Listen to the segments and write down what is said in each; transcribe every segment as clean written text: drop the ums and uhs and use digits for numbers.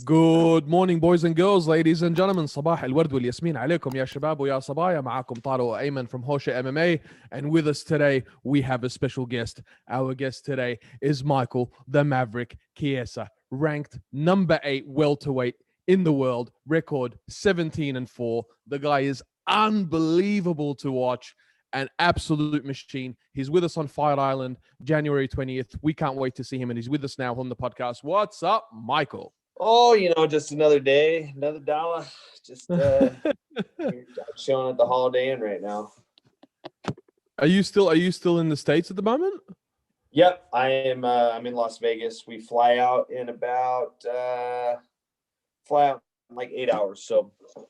Good morning, boys and girls, ladies and gentlemen. صباح الورد والياسمين عليكم يا شباب ويا صبايا. معاكم طارق وأيمن from Hosheh MMA. And with us today, we have a special guest. Our guest today is Michael the Maverick Chiesa, ranked number 8 welterweight in the world, record 17-4. The guy is unbelievable to watch, an absolute machine. He's with us on Fight Island, January 20th. We can't wait to see him, and he's with us now on the podcast. What's up, Michael? Oh, just another day, another dollar. Just chilling at the Holiday Inn right now. Are you still in the States at the moment? Yep, I am. I'm in Las Vegas. We fly out in like 8 hours. So I'm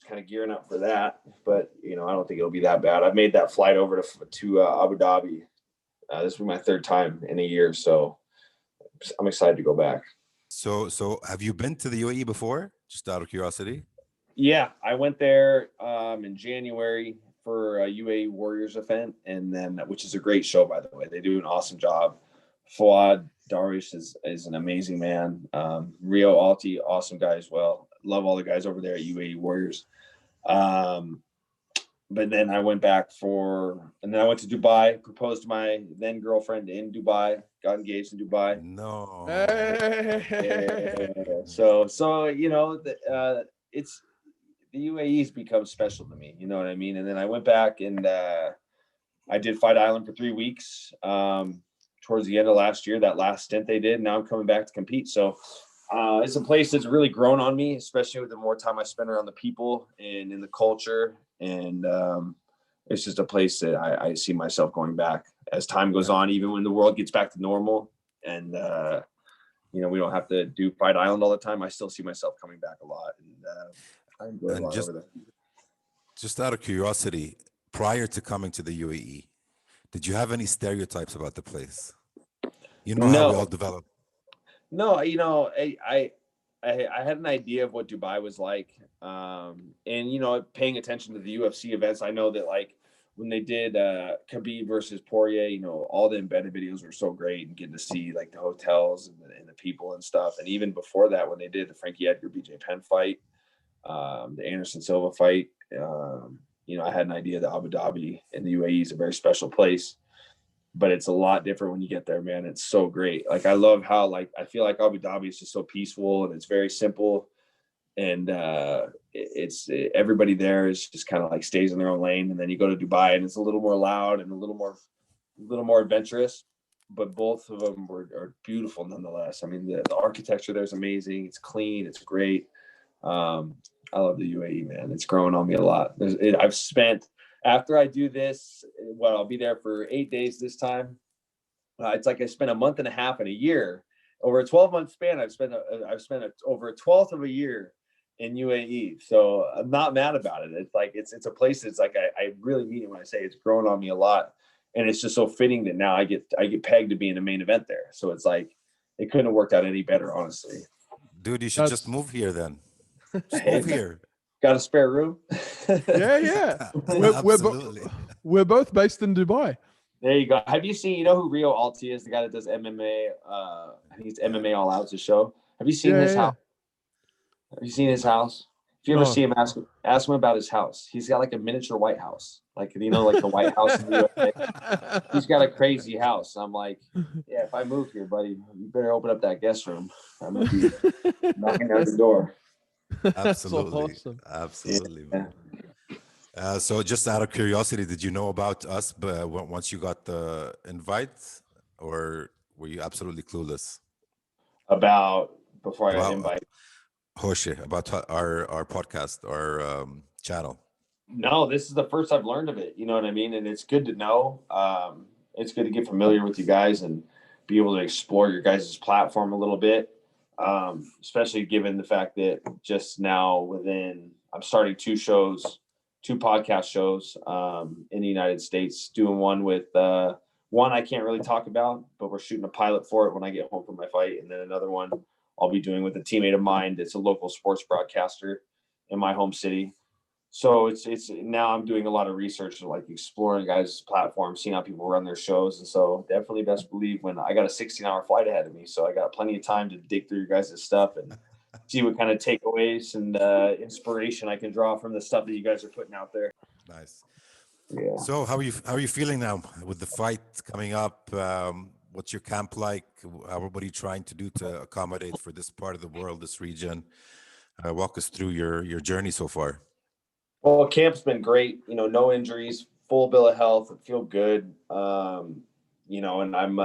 kind of gearing up for that. But I don't think it'll be that bad. I've made that flight over to Abu Dhabi. This will be my third time in a year, so I'm excited to go back. So have you been to the UAE before? Just out of curiosity. Yeah, I went there in January for a UAE Warriors event, and then which is a great show, by the way. They do an awesome job. Fouad Darish is an amazing man. Rio Alti, awesome guy as well. Love all the guys over there at UAE Warriors. But then I went back and then I went to Dubai, proposed to my then girlfriend in Dubai, got engaged in Dubai. No. Yeah. So it's the UAE's become special to me. You know what I mean? And then I went back and I did Fight Island for 3 weeks towards the end of last year, that last stint they did. Now I'm coming back to compete. So it's a place that's really grown on me, especially with the more time I spend around the people and in the culture. And it's just a place that I see myself going back as time goes on, even when the world gets back to normal. And, we don't have to do Fight Island all the time. I still see myself coming back a lot. And I enjoy a lot over there. Just out of curiosity, prior to coming to the UAE, did you have any stereotypes about the place? How we all develop. No, I had an idea of what Dubai was like. And paying attention to the UFC events, I know that like when they did Khabib versus Poirier, all the embedded videos were so great, and getting to see like the hotels and the people and stuff. And even before that, when they did the Frankie Edgar BJ Penn fight, the Anderson Silva fight, I had an idea that Abu Dhabi and the UAE is a very special place. But it's a lot different when you get there, man. It's so great. Like, I love how, I feel like Abu Dhabi is just so peaceful, and it's very simple. And everybody there is just kind of like stays in their own lane. And then you go to Dubai and it's a little more loud and a little more adventurous, but both of them are beautiful nonetheless. I mean, the architecture there is amazing. It's clean. It's great. I love the UAE, man. It's growing on me a lot. After I do this, I'll be there for 8 days this time. It's like I spent a month and a half and a year. Over a 12-month span, I've spent over a 12th of a year in UAE. So I'm not mad about it. It's like it's a place that's like I really mean it when I say it's grown on me a lot. And it's just so fitting that now I get pegged to be in the main event there. So it's like it couldn't have worked out any better, honestly. Dude, you should just move here then. Just move here. Got a spare room? Yeah. We're both based in Dubai. There you go. Have you seen, who Rio Alti is, the guy that does MMA? I think it's MMA All Out's show. Have you seen his house? Have you seen his house? If you ever see him, ask him about his house. He's got like a miniature White House, like the White House in the USA. He's got a crazy house. I'm like, yeah, if I move here, buddy, you better open up that guest room. I'm gonna be knocking at the door. Absolutely. Awesome. Absolutely. Yeah. So just out of curiosity, did you know about us once you got the invite, or were you absolutely clueless? Before I got invited? Hosheh, about our podcast, our channel. No, this is the first I've learned of it. You know what I mean? And it's good to know. It's good to get familiar with you guys and be able to explore your guys' platform a little bit. Especially given the fact that just now I'm starting 2 podcast shows in the United States, doing one with one I can't really talk about, but we're shooting a pilot for it when I get home from my fight. And then another one I'll be doing with a teammate of mine that's a local sports broadcaster in my home city. So it's now I'm doing a lot of research, like exploring guys' platforms, seeing how people run their shows. And so definitely best believe when I got a 16-hour flight ahead of me. So I got plenty of time to dig through your guys' stuff and see what kind of takeaways and inspiration I can draw from the stuff that you guys are putting out there. Nice. Yeah. So how are you feeling now with the fight coming up? What's your camp like? What are you trying to do to accommodate for this part of the world, this region? Walk us through your journey so far. Well, camp's been great. You know, no injuries, full bill of health. I feel good. You know, and I'm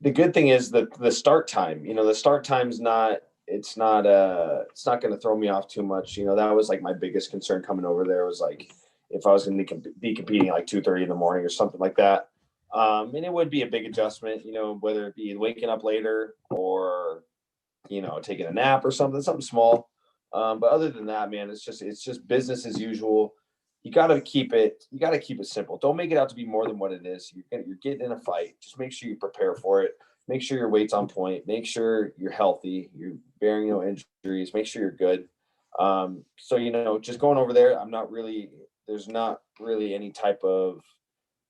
the good thing is that the start time. You know, the start time's not. It's not going to throw me off too much. You know, that was like my biggest concern coming over there was like if I was going to be competing at like 2:30 in the morning or something like that. And it would be a big adjustment, you know, whether it be waking up later or, you know, taking a nap or something small. But other than that, man, it's just business as usual. You got to keep it simple. Don't make it out to be more than what it is. You're getting in a fight. Just make sure you prepare for it. Make sure your weight's on point. Make sure you're healthy. You're bearing no injuries. Make sure you're good. So, you know, just going over there, there's not really any type of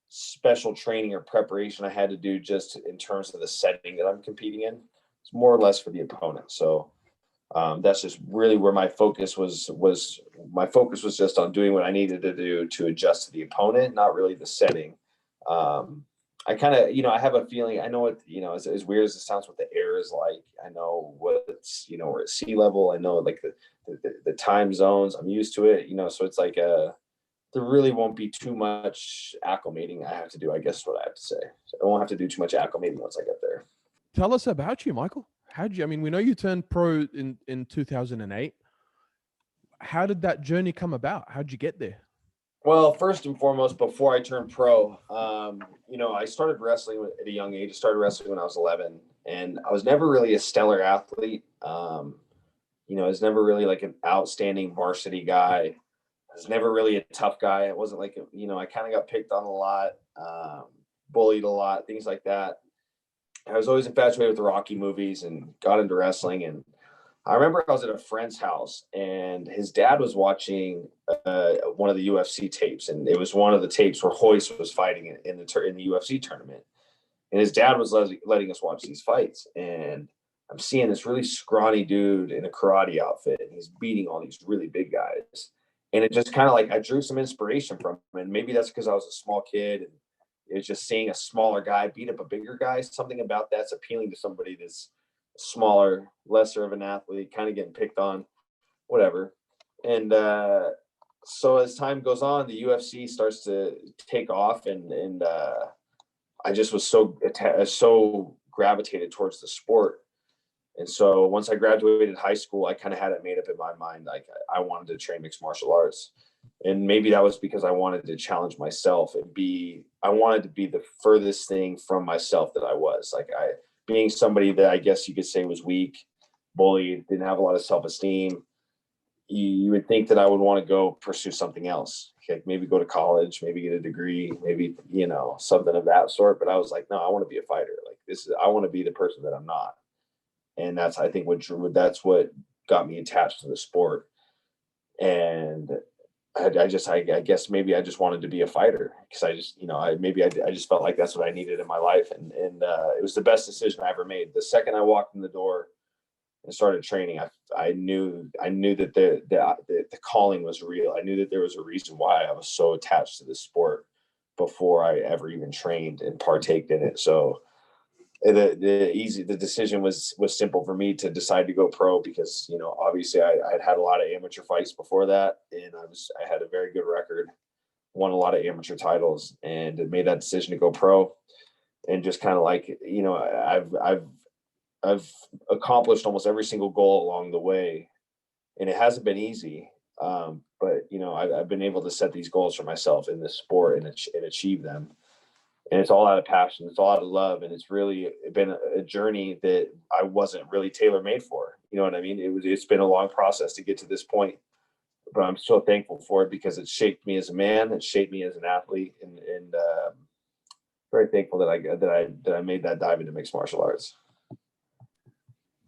special training or preparation I had to do just in terms of the setting that I'm competing in. It's more or less for the opponent. So that's just really where my focus was. My focus was just on doing what I needed to do to adjust to the opponent, not really the setting. I kind of, you know, I have a feeling, I know what, you know, as weird as it sounds, what the air is like. I know what's, you know, we're at sea level. I know like the time zones. I'm used to it, you know, so it's like there really won't be too much acclimating I have to do, I guess is what I have to say. So I won't have to do too much acclimating once I get there. Tell us about you, Michael. I mean, we know you turned pro in 2008. How did that journey come about? How'd you get there? Well, first and foremost, before I turned pro, you know, I started wrestling at a young age. I started wrestling when I was 11, and I was never really a stellar athlete. You know, I was never really like an outstanding varsity guy. I was never really a tough guy. I wasn't like, you know, I kind of got picked on a lot, bullied a lot, things like that. I was always infatuated with the Rocky movies and got into wrestling. And I remember I was at a friend's house and his dad was watching one of the UFC tapes. And it was one of the tapes where Hoist was fighting in the UFC tournament. And his dad was letting us watch these fights. And I'm seeing this really scrawny dude in a karate outfit, and he's beating all these really big guys. And it just kind of like I drew some inspiration from him. And maybe that's because I was a small kid, and it was just seeing a smaller guy beat up a bigger guy. Something about that's appealing to somebody that's smaller, lesser of an athlete, kind of getting picked on, whatever. And so as time goes on, the UFC starts to take off, and I just was so gravitated towards the sport. And so once I graduated high school, I kind of had it made up in my mind. Like I wanted to train mixed martial arts. And maybe that was because I wanted to challenge myself and I wanted to be the furthest thing from myself that I was. Like being somebody that I guess you could say was weak, bullied, didn't have a lot of self-esteem. You would think that I would want to go pursue something else, like maybe go to college, maybe get a degree, maybe, you know, something of that sort. But I was like, no, I want to be a fighter. Like I want to be the person that I'm not. And that's, I think, that's what got me attached to the sport. And I guess maybe I just wanted to be a fighter because I just, you know, I just felt like that's what I needed in my life. And it was the best decision I ever made. The second I walked in the door and started training, I knew that the calling was real. I knew that there was a reason why I was so attached to this sport before I ever even trained and partaked in it. So the decision was simple for me to decide to go pro because, you know, obviously I had a lot of amateur fights before that, and I had a very good record, won a lot of amateur titles, and made that decision to go pro. And just kind of like, you know, I've accomplished almost every single goal along the way, and it hasn't been easy. But you know, I've been able to set these goals for myself in this sport and achieve them. And it's all out of passion. It's all out of love. And it's really been a journey that I wasn't really tailor-made for. You know what I mean? It's been a long process to get to this point, but I'm so thankful for it because it shaped me as a man. It shaped me as an athlete, and very thankful that I made that dive into mixed martial arts.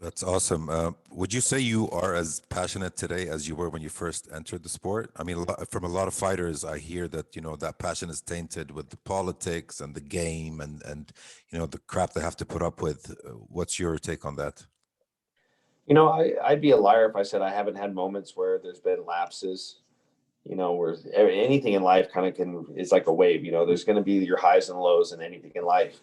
That's awesome. Would you say you are as passionate today as you were when you first entered the sport? I mean, from a lot of fighters, I hear that, you know, that passion is tainted with the politics and the game and you know, the crap they have to put up with. What's your take on that? You know, I'd be a liar if I said I haven't had moments where there's been lapses, you know, where anything in life kind of is like a wave, you know, there's going to be your highs and lows in anything in life.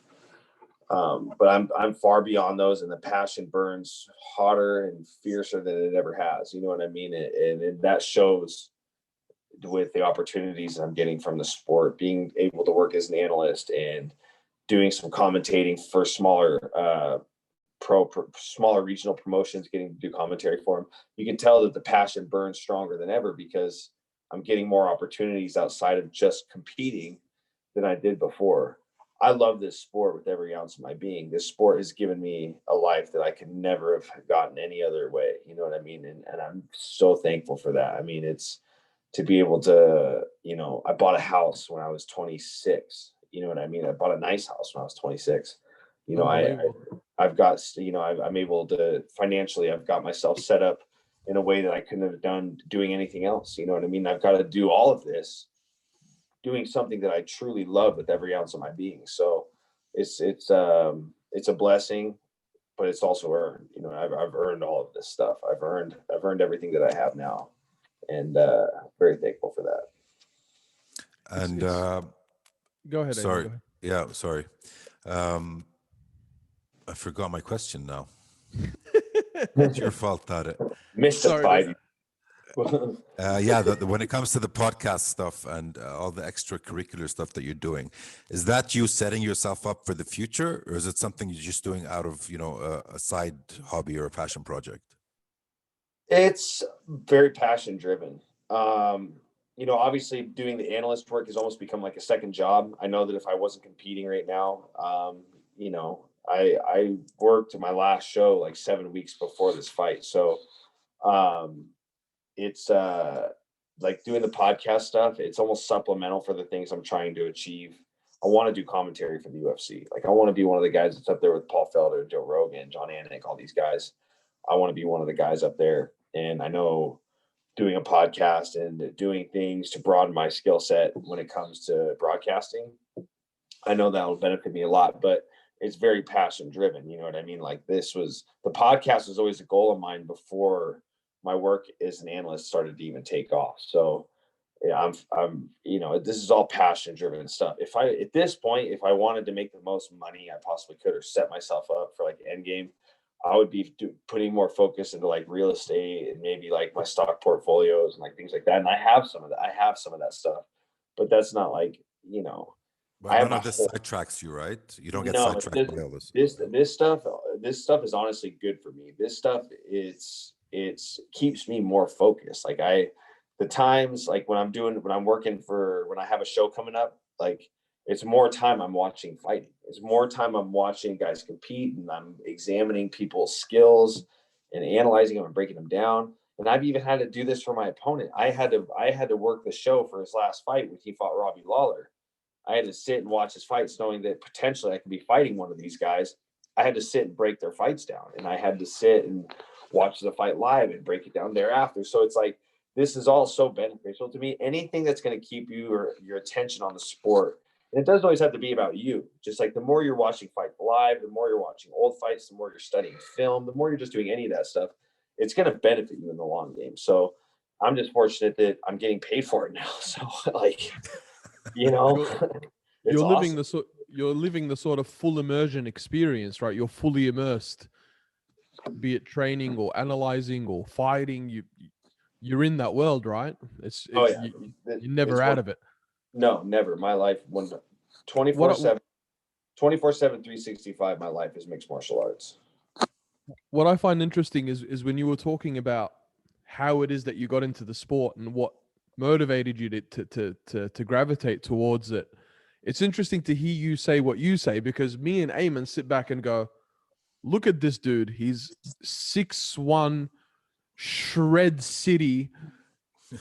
But I'm far beyond those, and the passion burns hotter and fiercer than it ever has. You know what I mean? And that shows with the opportunities that I'm getting from the sport, being able to work as an analyst and doing some commentating for smaller regional promotions, getting to do commentary for them. You can tell that the passion burns stronger than ever because I'm getting more opportunities outside of just competing than I did before. I love this sport with every ounce of my being. This sport has given me a life that I could never have gotten any other way. You know what I mean? And I'm so thankful for that. I mean, it's to be able to, you know, I bought a house when I was 26. You know what I mean? I bought a nice house when I was 26. You know, Unbelievable. I've got, you know, I'm able to financially, I've got myself set up in a way that I couldn't have done doing anything else. You know what I mean? I've got to do all of this doing something that I truly love with every ounce of my being. So it's a blessing, but it's also earned. You know, I've earned all of this stuff. I've earned everything that I have now, and very thankful for that. And Go ahead, Eamon, sorry, go ahead. yeah, sorry. Um, I forgot my question now. It's your fault, Tarek. Mystified. Yeah, when it comes to the podcast stuff and all the extracurricular stuff that you're doing, is that you setting yourself up for the future, or is it something you're just doing out of, you know, a side hobby or a passion project? It's very passion driven. You know, obviously doing the analyst work has almost become like a second job. I know that if I wasn't competing right now, you know, I worked my last show like 7 weeks before this fight. So um it's like doing the podcast stuff, it's almost supplemental for the things I'm trying to achieve. I want to do commentary for the UFC. Like I want to be one of the guys that's up there with Paul Felder, Joe Rogan, John Anik, all these guys. I want to be one of the guys up there. And I know doing a podcast and doing things to broaden my skill set when it comes to broadcasting, I know that will benefit me a lot, but it's very passion driven. You know what I mean? Like the podcast was always a goal of mine before my work as an analyst started to even take off. So yeah, you know, this is all passion driven stuff. At this point, if I wanted to make the most money I possibly could or set myself up for like end game, I would be putting more focus into like real estate and maybe like my stock portfolios and like things like that. And I have some of that. I have some of that stuff, but that's not like, you know, But I have none my of this whole, sidetracks you, right? You don't get no, sidetracked by all this. this stuff is honestly good for me. This stuff it's keeps me more focused. Like the times like when I have a show coming up, like it's more time I'm watching fighting. It's more time I'm watching guys compete and I'm examining people's skills and analyzing them and breaking them down. And I've even had to do this for my opponent. I had to work the show for his last fight when he fought Robbie Lawler. I had to sit and watch his fights, knowing that potentially I could be fighting one of these guys. I had to sit and break their fights down, and I had to sit and watch the fight live and break it down thereafter. So it's like this is all so beneficial to me. Anything that's going to keep your attention on the sport, and it doesn't always have to be about you. Just like the more you're watching fight live, the more you're watching old fights, the more you're studying film, the more you're just doing any of that stuff, it's going to benefit you in the long game. So I'm just fortunate that I'm getting paid for it now. So like you know, it's You're living awesome. you're living the sort of full immersion experience, right? You're fully immersed, be it training or analyzing or fighting. You're in that world, right? Oh yeah, you're never it's out one. of it. No, never. My life, one, What 24/7, 24/7, 365. My life is mixed martial arts. what I find interesting is when you were talking about how it is that you got into the sport and what motivated you to gravitate towards it. It's interesting to hear you say what you say, because me and Eamon sit back and go, look at this dude. He's 6'1", shred city,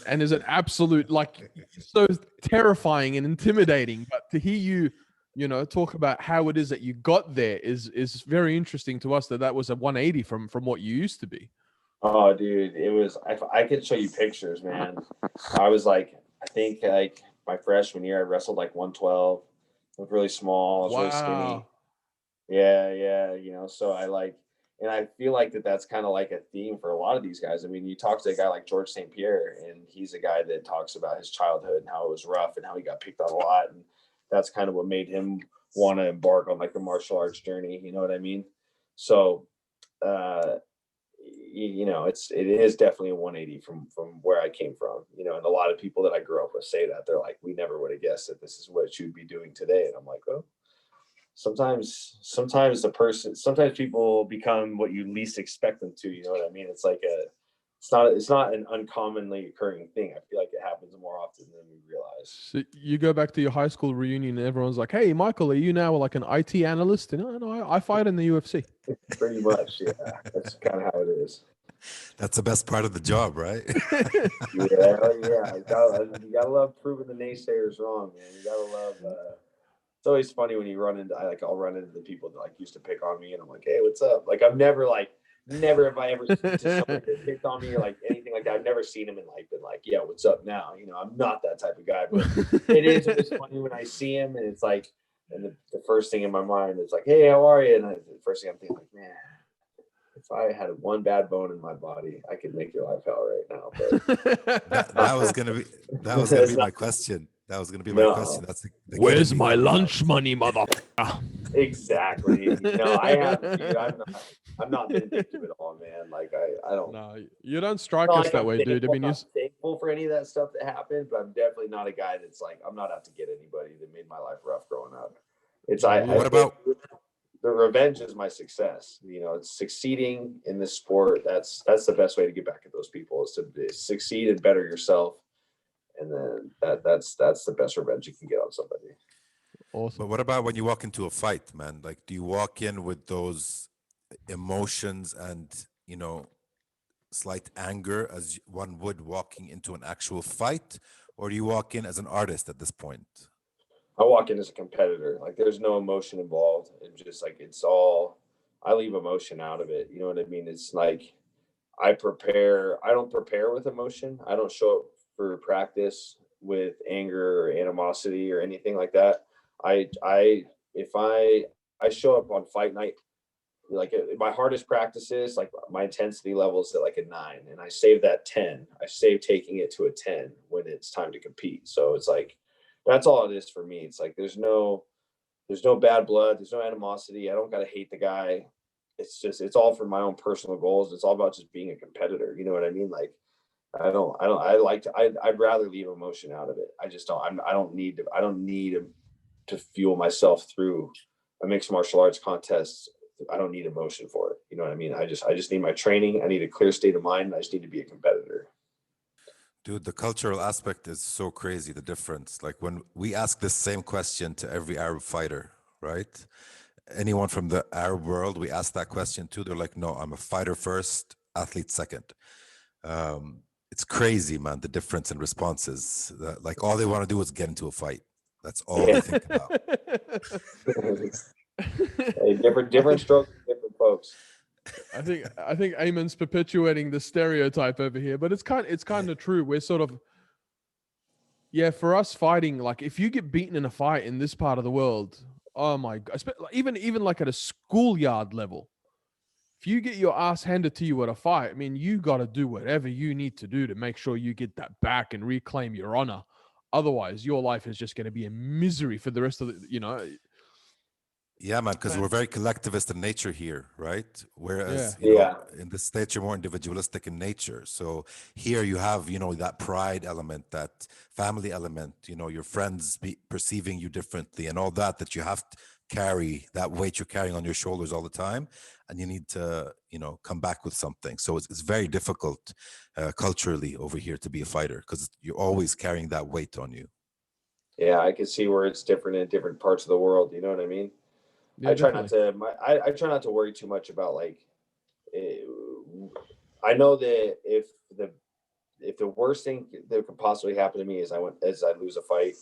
and is an absolute, like, so terrifying and intimidating. But to hear you, you know, talk about how it is that you got there is very interesting to us, that was a 180 from what you used to be. Oh, dude, it was. I could show you pictures, man. I was like, I think like my freshman year, I wrestled like 112. I was really small. I was really skinny. Wow. Yeah, yeah. You know, so I like And I feel like that's kind of like a theme for a lot of these guys. I mean, you talk to a guy like George St. Pierre, and he's a guy that talks about his childhood and how it was rough and how he got picked on a lot. And that's kind of what made him want to embark on like the martial arts journey. You know what I mean? So, you know, it is definitely a 180 from where I came from, you know, and a lot of people that I grew up with say that. They're like, we never would have guessed that this is what you'd be doing today. And I'm like, oh, sometimes sometimes people become what you least expect them to, you know what I mean? It's like it's not an uncommonly occurring thing. I feel like it happens more often than we realize. So you go back to your high school reunion and everyone's like, hey, Michael, are you now like an IT analyst? And no, I fight in the UFC. Pretty much, yeah. That's kind of how it is. That's the best part of the job, right? Yeah. You gotta love proving the naysayers wrong, man. You gotta love. It's always funny when you run into. I'll run into the people that like used to pick on me, and I'm like, hey, what's up? Like I've never have I ever seen somebody that picked on me or like anything like that. I've never seen him and like been like, yeah, what's up now? You know, I'm not that type of guy, but it is always funny when I see him, and it's like, and the first thing in my mind is like, hey, how are you? And the first thing I'm thinking like, man, if I had one bad bone in my body, I could make your life hell right now. But that was gonna be my question. That was gonna be my question. That's where's my lunch money, motherfucker? Exactly. You know, I'm not vindictive at all, man. Like I don't. No, you don't strike us that way, dude. I mean, I'm not thankful for any of that stuff that happened, but I'm definitely not a guy that's like, I'm not out to get anybody that made my life rough growing up. It's what about the revenge is my success. You know, it's succeeding in this sport. That's the best way to get back at those people is to succeed and better yourself. And then that's the best revenge you can get on somebody. Awesome. But what about when you walk into a fight, man? Like, do you walk in with those emotions and, you know, slight anger as one would walking into an actual fight? Or do you walk in as an artist at this point? I walk in as a competitor. Like there's no emotion involved. It's just like I leave emotion out of it. You know what I mean? It's like I don't prepare with emotion. I don't show up for practice with anger or animosity or anything like that. If I show up on fight night, like my hardest practices, like my intensity level is at like a 9, and I save that 10. I save taking it to a 10 when it's time to compete. So it's like, that's all it is for me. It's like, there's no bad blood. There's no animosity. I don't got to hate the guy. It's all for my own personal goals. It's all about just being a competitor. You know what I mean? Like, I'd rather leave emotion out of it. I just don't, I don't need to fuel myself through a mixed martial arts contest. I don't need emotion for it. You know what I mean? I just need my training. I need a clear state of mind. I just need to be a competitor. Dude, the cultural aspect is so crazy, the difference. Like when we ask this same question to every Arab fighter, right? Anyone from the Arab world, we ask that question too. They're like, no, I'm a fighter first, athlete second. It's crazy, man, the difference in responses. Like all they want to do is get into a fight. That's all they think about. Hey, different strokes, different folks. I think Eamon's perpetuating the stereotype over here, but it's kind of true. We're sort of, yeah, for us fighting, like if you get beaten in a fight in this part of the world, oh my God, even like at a schoolyard level, if you get your ass handed to you at a fight, I mean, you got to do whatever you need to do to make sure you get that back and reclaim your honor. Otherwise, your life is just going to be a misery for the rest of the, you know. Yeah, man, because we're very collectivist in nature here, right? Whereas, in the States, you're more individualistic in nature. So here you have, you know, that pride element, that family element, you know, your friends perceiving you differently and all that you have to carry, that weight you're carrying on your shoulders all the time. And you need to, you know, come back with something. So it's very difficult culturally over here to be a fighter because you're always carrying that weight on you. Yeah, I can see where it's different in different parts of the world. You know what I mean? Yeah, I try not to worry too much about like. I know that if the worst thing that could possibly happen to me is I lose a fight,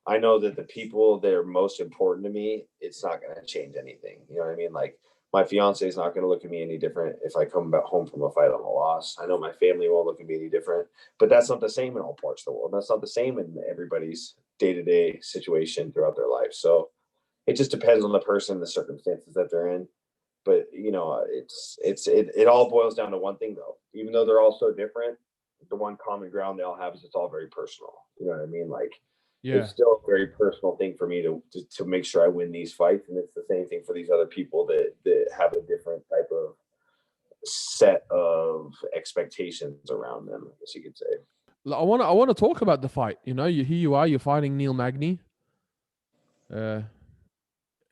I know that the people that are most important to me, it's not going to change anything. You know what I mean? Like my fiance is not going to look at me any different if I come back home from a fight on a loss. I know my family won't look at me any different, but that's not the same in all parts of the world. That's not the same in everybody's day-to-day situation throughout their life. So it just depends on the person, the circumstances that they're in. But it all boils down to one thing though. Even though they're all so different, the one common ground they all have is it's all very personal. You know what I mean? Like, it's still a very personal thing for me to make sure I win these fights, and it's the same thing for these other people that have a different type of set of expectations around them, I guess you could say. I want to talk about the fight. You know, you're fighting Neil Magny, an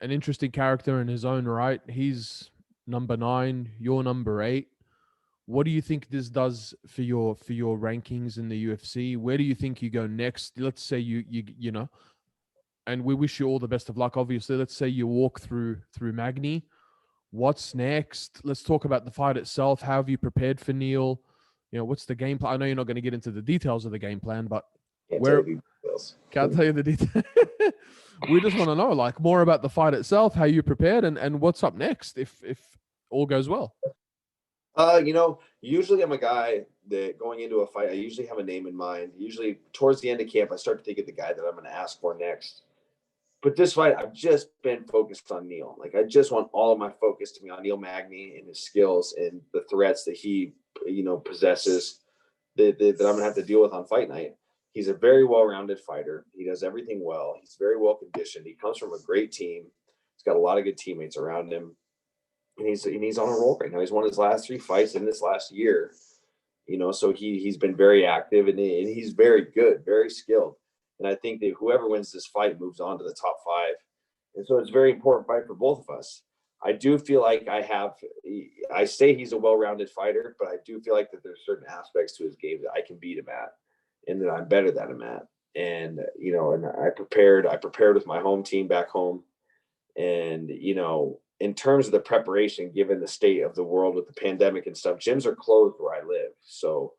interesting character in his own right. He's number 9, you're number 8. What do you think this does for your rankings in the UFC? Where do you think you go next? Let's say you know, and we wish you all the best of luck. Obviously, let's say you walk through Magny. What's next? Let's talk about the fight itself. How have you prepared for Neil? You know, what's the game plan? I know you're not going to get into the details of the game plan, but can't tell you the details. We just want to know, like, more about the fight itself, how you prepared, and what's up next if all goes well. Usually I'm a guy that going into a fight, I usually have a name in mind. Usually towards the end of camp, I start to think of the guy that I'm going to ask for next. But this fight, I've just been focused on Neil. Like, I just want all of my focus to be on Neil Magny and his skills and the threats that he, possesses that I'm going to have to deal with on fight night. He's a very well-rounded fighter. He does everything well. He's very well conditioned. He comes from a great team. He's got a lot of good teammates around him. And he's on a roll right now. He's won his last 3 fights in this last year. So he's been very active and he's very good, very skilled. And I think that whoever wins this fight moves on to the top 5. And so it's a very important fight for both of us. I do feel like I say he's a well-rounded fighter, but I do feel like that there's certain aspects to his game that I can beat him at and that I'm better than him at. And, and I prepared with my home team back home. And, in terms of the preparation, given the state of the world with the pandemic and stuff, gyms are closed where I live. So,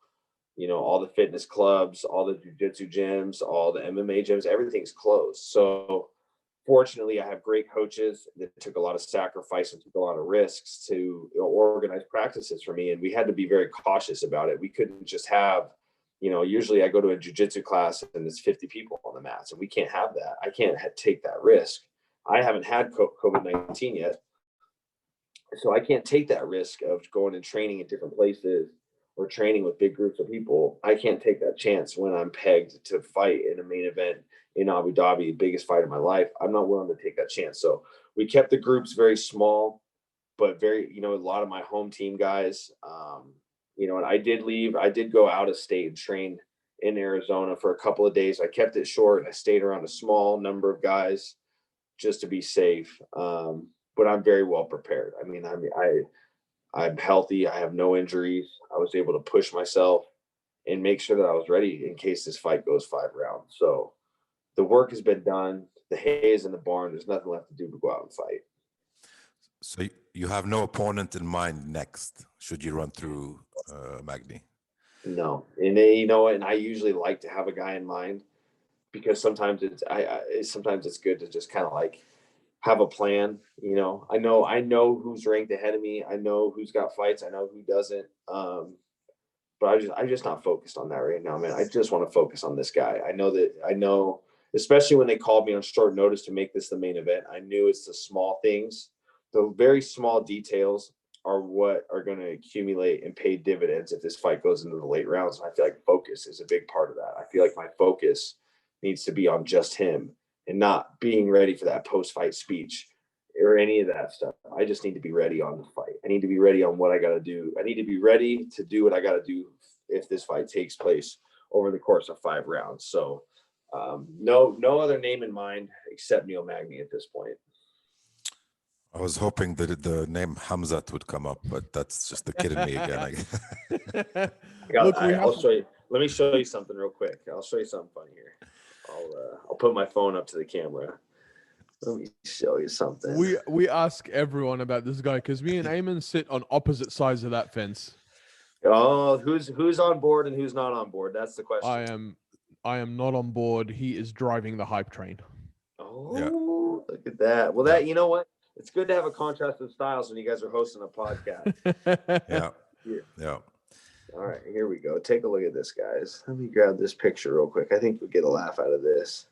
all the fitness clubs, all the jiu-jitsu gyms, all the MMA gyms, everything's closed. So fortunately, I have great coaches that took a lot of sacrifice and took a lot of risks to organize practices for me. And we had to be very cautious about it. We couldn't just have, usually I go to a jiu-jitsu class and there's 50 people on the mats, and we can't have that. I can't take that risk. I haven't had COVID-19 yet. So I can't take that risk of going and training in different places or training with big groups of people. I can't take that chance when I'm pegged to fight in a main event in Abu Dhabi, biggest fight of my life. I'm not willing to take that chance. So we kept the groups very small, but very, a lot of my home team guys, and I did go out of state and train in Arizona for a couple of days. I kept it short. I stayed around a small number of guys just to be safe. But I'm very well prepared. I'm healthy. I have no injuries. I was able to push myself and make sure that I was ready in case this fight goes 5 rounds. So the work has been done. The hay is in the barn. There's nothing left to do but go out and fight. So you have no opponent in mind next, should you run through Magny? No. And and I usually like to have a guy in mind because sometimes it's good to just kind of like have a plan. I know who's ranked ahead of me. I know who's got fights. I know who doesn't. But I'm just not focused on that right now, man. I just want to focus on this guy. I know, especially when they called me on short notice to make this the main event, I knew it's the small things. The very small details are what are going to accumulate and pay dividends if this fight goes into the late rounds. And I feel like focus is a big part of that. I feel like my focus needs to be on just him and not being ready for that post-fight speech or any of that stuff. I just need to be ready on the fight. I need to be ready on what I got to do. I need to be ready to do what I got to do if this fight takes place over the course of 5 rounds. So no other name in mind except Neil Magny at this point. I was hoping that the name Hamzat would come up, but that's just the kid in me again. I'll show you. Let me show you something real quick. I'll show you something funny here. I'll put my phone up to the camera. Let me show you something. We ask everyone about this guy because me and Eamon sit on opposite sides of that fence. Oh, who's on board and who's not on board? That's the question. I am not on board. He is driving the hype train. Oh, yeah. Look at that. Well, you know what? It's good to have a contrast of styles when you guys are hosting a podcast. Yeah. All right, here we go. Take a look at this, guys. Let me grab this picture real quick. I think we'll get a laugh out of this.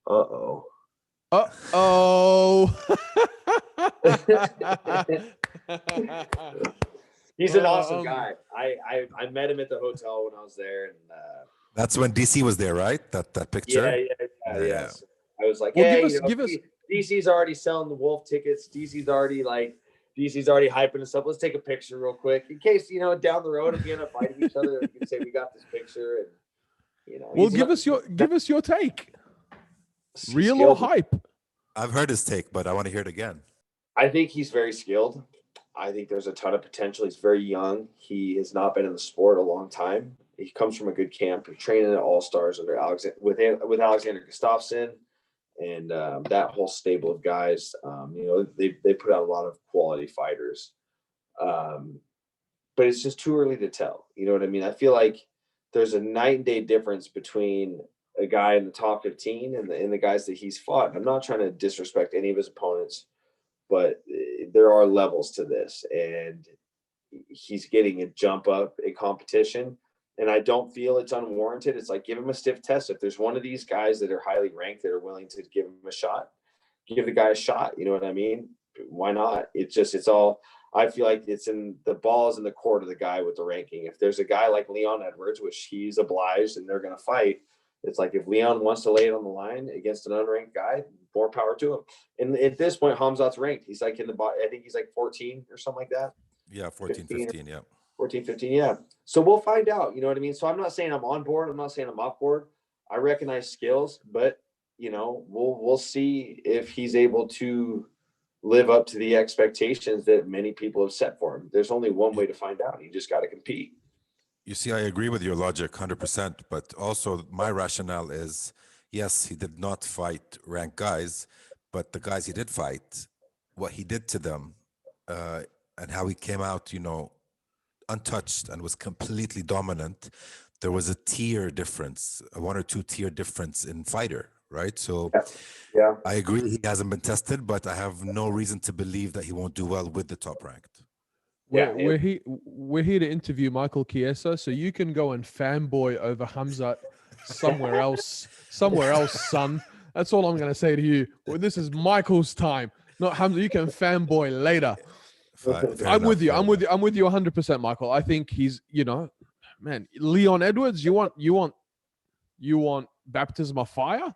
Uh-oh. Uh-oh. He's an awesome Um, guy. I met him at the hotel when I was there, and That's when DC was there, right? That yeah, picture. Yeah. yes. I was like, well, hey, give us. DC's already selling the Wolf tickets. DC's already hyping us up. Let's take a picture real quick in case down the road if we end up fighting each other, we can say we got this picture. And Well, give us your take. Real skilled. or hype? I've heard his take, but I want to hear it again. I think he's very skilled. I think there's a ton of potential. He's very young. He has not been in the sport a long time. He comes from a good camp. He's training at All Stars under with Alexander Gustafsson and that whole stable of guys. They put out a lot of quality fighters, but it's just too early to tell. You know what I mean? I feel like there's a night and day difference between a guy in the top 15 and the guys that he's fought. I'm not trying to disrespect any of his opponents, but there are levels to this, and he's getting a jump up in competition. And I don't feel it's unwarranted. It's like, give him a stiff test. If there's one of these guys that are highly ranked that are willing to give him a shot, give the guy a shot. You know what I mean? Why not? It's all, I feel like it's in the balls in the court of the guy with the ranking. If there's a guy like Leon Edwards, which he's obliged and they're going to fight, it's like if Leon wants to lay it on the line against an unranked guy, more power to him. And at this point, Hamzat's ranked. He's like in the bottom. I think he's like 14 or something like that. Yeah, 14, 15, yeah. 14, 15, yeah. So we'll find out, you know what I mean? So I'm not saying I'm on board. I'm not saying I'm off board. I recognize skills, but, we'll see if he's able to live up to the expectations that many people have set for him. There's only one way to find out. You just got to compete. You see, I agree with your logic 100%, but also my rationale is, yes, he did not fight ranked guys, but the guys he did fight, what he did to them, and how he came out, untouched and was completely dominant. There was a tier difference, a 1 or 2 tier difference in fighter, right? So yeah, I agree he hasn't been tested, but I have no reason to believe that he won't do well with the top ranked. We're here to interview Michael Chiesa, so you can go and fanboy over Hamzat somewhere else, son. That's all I'm going to say to you. Well, this is Michael's time, not Hamzat. You can fanboy later. I'm with you 100%, Michael. I think he's, man, Leon Edwards, you want baptism of fire?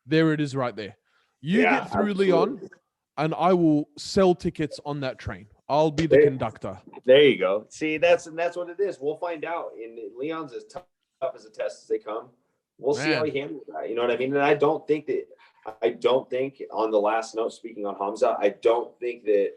There it is right there. You get through absolutely. Leon, and I will sell tickets on that train. I'll be the conductor. There you go. See, that's what it is. We'll find out. And Leon's as tough as a test as they come. We'll see how he handles that. You know what I mean? And I don't think on the last note, speaking on Hamza, I don't think that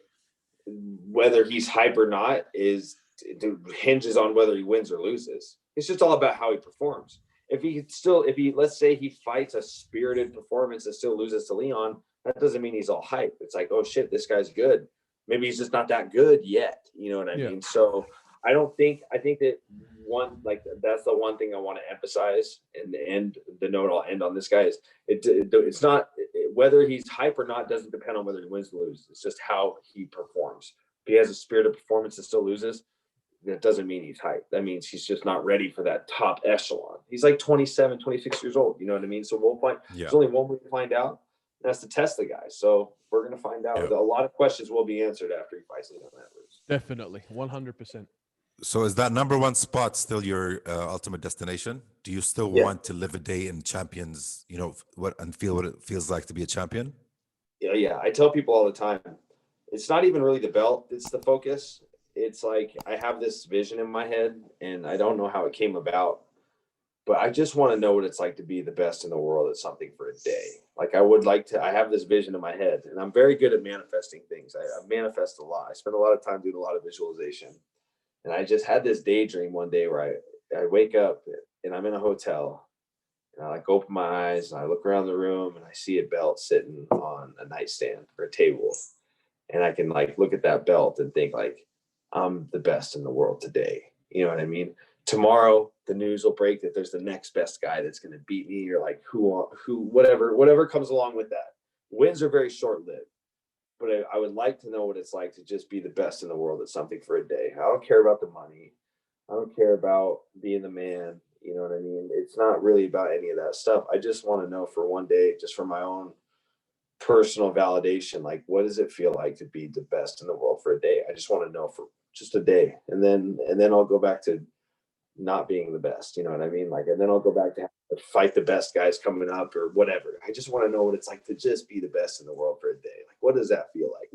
whether he's hype or not hinges on whether he wins or loses. It's just all about how he performs. If he let's say he fights a spirited performance and still loses to Leon, that doesn't mean he's all hype. It's like, oh shit, this guy's good. Maybe he's just not that good yet. You know what I mean? So I think that that's the one thing I want to emphasize, and the note I'll end on this guy is it's not whether he's hype or not doesn't depend on whether he wins or loses. It's just how he performs. If he has a spirit of performance and still loses, that doesn't mean he's hype. That means he's just not ready for that top echelon. He's like 27, 26 years old. You know what I mean? So we'll find. There's only one way to find out. That's to test the guy. So we're going to find out. A lot of questions will be answered after he fights Leon Edwards. Definitely. 100%. So is that number one spot still your ultimate destination? Do you still want to live a day in champions, and feel what it feels like to be a champion? Yeah. I tell people all the time, it's not even really the belt. It's the focus. It's like, I have this vision in my head and I don't know how it came about, but I just want to know what it's like to be the best in the world at something for a day. Like I have this vision in my head, and I'm very good at manifesting things. I manifest a lot. I spend a lot of time doing a lot of visualization. And I just had this daydream one day where I wake up and I'm in a hotel, and I open my eyes and I look around the room and I see a belt sitting on a nightstand or a table. And I can look at that belt and think I'm the best in the world today. You know what I mean? Tomorrow the news will break that there's the next best guy that's going to beat me, or whatever comes along with that. Wins are very short-lived, but I would like to know what it's like to just be the best in the world at something for a day. I don't care about the money. I don't care about being the man. You know what I mean? It's not really about any of that stuff. I just want to know for one day, just for my own personal validation. Like, what does it feel like to be the best in the world for a day? I just want to know for just a day. And then I'll go back to not being the best, you know what I mean? Like, and then I'll go back to fight the best guys coming up or whatever. I just want to know what it's like to just be the best in the world for a day. Like, what does that feel like?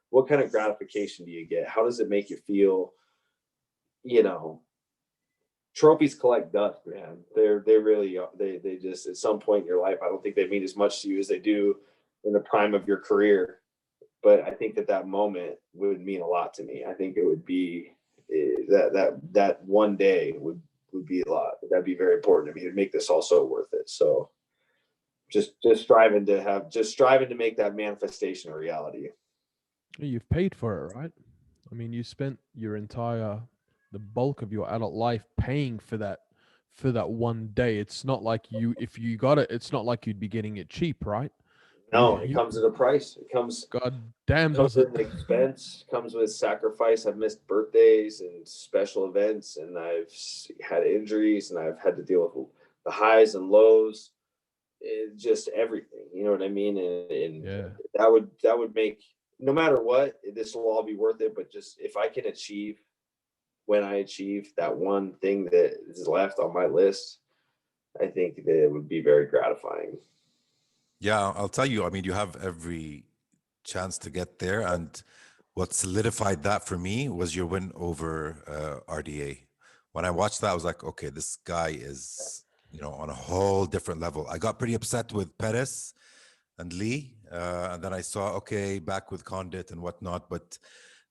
What kind of gratification do you get? How does it make you feel? You know, trophies collect dust, man. They really are. They just, at some point in your life, I don't think they mean as much to you as they do in the prime of your career. But I think that moment would mean a lot to me. I think it would be that one day would be a lot. That'd be very important to me to make this also worth it. So just striving to make that manifestation a reality. You've paid for it, right? I mean, you spent the bulk of your adult life paying for that one day. It's not like if you got it, it's not like you'd be getting it cheap, right? No, it comes at a price. It comes, God damn, comes does with it? an expense, comes with sacrifice. I've missed birthdays and special events, and I've had injuries, and I've had to deal with the highs and lows, just everything. You know what I mean? And Yeah. that would make, no matter what, this will all be worth it. But just if I can achieve, when I achieve that one thing that is left on my list, I think that it would be very gratifying. Yeah, I'll tell you, I mean, you have every chance to get there. And what solidified that for me was your win over RDA. When I watched that, I was like, okay, this guy is, on a whole different level. I got pretty upset with Perez and Lee. And then I saw, okay, back with Condit and whatnot. But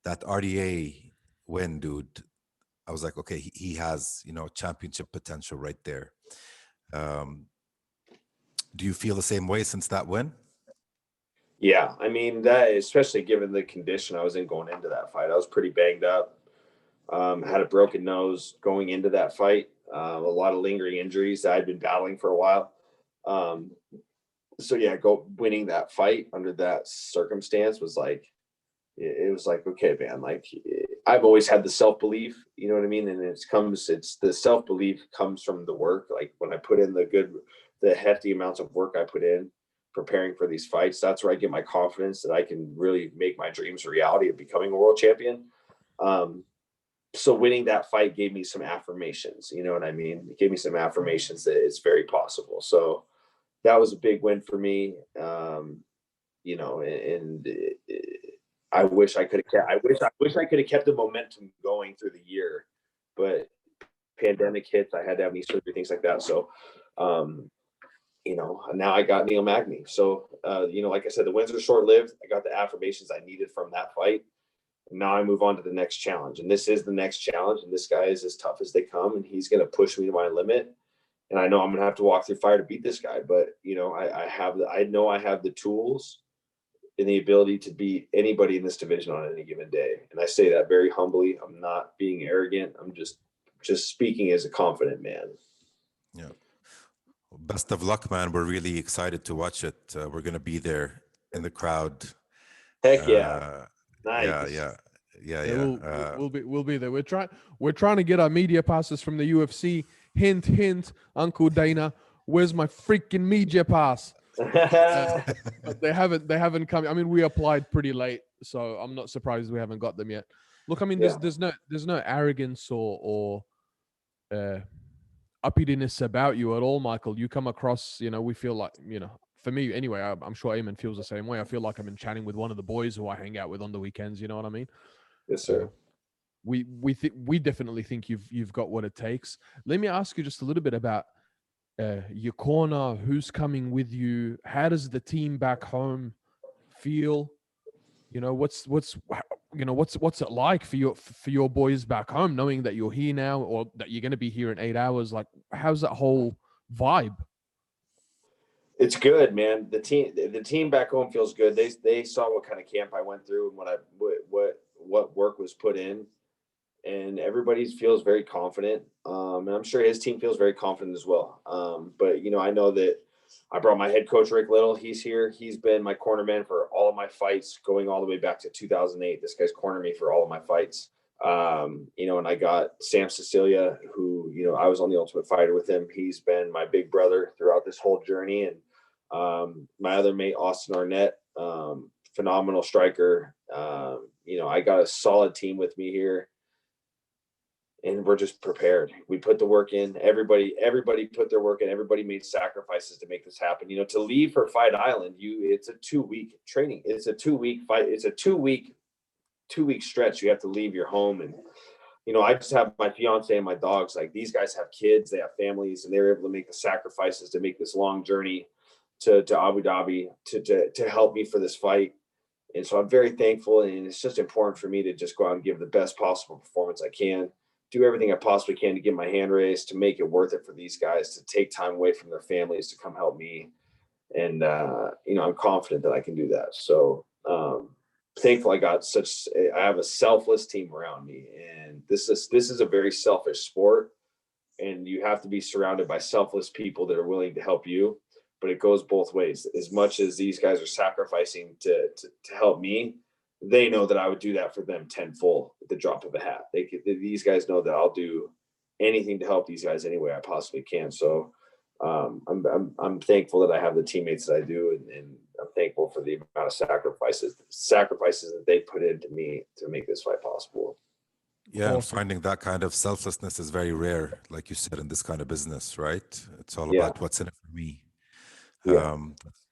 that RDA win, dude, I was like, okay, he has, championship potential right there. Do you feel the same way since that win? Yeah, I mean, that, especially given the condition I was in going into that fight, I was pretty banged up. Had a broken nose going into that fight. A lot of lingering injuries that I'd been battling for a while. So yeah, winning that fight under that circumstance was like, it was like, okay, man, like I've always had the self-belief, you know what I mean? And it's the self-belief comes from the work. Like when I put in the hefty amounts of work I put in preparing for these fights, that's where I get my confidence that I can really make my dreams a reality of becoming a world champion. So winning that fight gave me some affirmations, you know what I mean? It gave me some affirmations that it's very possible. So that was a big win for me. I wish I could have kept the momentum going through the year, but pandemic hits, I had to have knee surgery, things like that. So, now I got Neil Magny. So, like I said, the wins are short-lived. I got the affirmations I needed from that fight. Now I move on to the next challenge, and this is the next challenge. And this guy is as tough as they come, and he's going to push me to my limit. And I know I'm going to have to walk through fire to beat this guy, but I know I have the tools and the ability to beat anybody in this division on any given day. And I say that very humbly. I'm not being arrogant. I'm just speaking as a confident man. Yeah. Best of luck, man. We're really excited to watch it. We're going to be there in the crowd. Heck yeah. Nice. Yeah. We'll be there. We're trying to get our media passes from the UFC. Hint, hint, Uncle Dana. Where's my freaking media pass? But they haven't come. I mean, we applied pretty late, so I'm not surprised we haven't got them yet. Look, I mean, there's no arrogance or uppityness about you at all, Michael. You come across, we feel like, for me anyway, I'm sure Eamon feels the same way. I feel like I've been chatting with one of the boys who I hang out with on the weekends. You know what I mean? Yes, sir. We definitely think you've got what it takes. Let me ask you just a little bit about your corner. Who's coming with you? How does the team back home feel? What's it like for your boys back home, knowing that you're here now, or that you're going to be here in 8 hours? Like, how's that whole vibe? It's good, man. The team back home feels good. They saw what kind of camp I went through and what work was put in, and everybody feels very confident. And I'm sure his team feels very confident as well. But I know that I brought my head coach, Rick Little. He's here. He's been my corner man for all of my fights, going all the way back to 2008. This guy's cornered me for all of my fights. And I got Sam Cecilia, who, I was on The Ultimate Fighter with him. He's been my big brother throughout this whole journey. And My other mate, Austin Arnett, phenomenal striker. I got a solid team with me here, and we're just prepared. We put the work in. Everybody put their work in. Everybody made sacrifices to make this happen. To leave for Fight Island, it's a 2-week training. It's a 2-week fight. It's a 2-week stretch. You have to leave your home. And, I just have my fiance and my dogs. Like, these guys have kids, they have families, and they're able to make the sacrifices to make this long journey to Abu Dhabi to help me for this fight. And so I'm very thankful. And it's just important for me to just go out and give the best possible performance I can, do everything I possibly can to get my hand raised, to make it worth it for these guys, to take time away from their families to come help me. And, I'm confident that I can do that. So, thankful I have a selfless team around me, and this is a very selfish sport, and you have to be surrounded by selfless people that are willing to help you, but it goes both ways. As much as these guys are sacrificing to help me, they know that I would do that for them tenfold at the drop of a hat. These guys know that I'll do anything to help these guys any way I possibly can. So I'm thankful that I have the teammates that I do, and I'm thankful for the amount of sacrifices that they put into me to make this fight possible. Yeah, and finding that kind of selflessness is very rare, like you said, in this kind of business, right? It's all about what's in it for me. Yeah.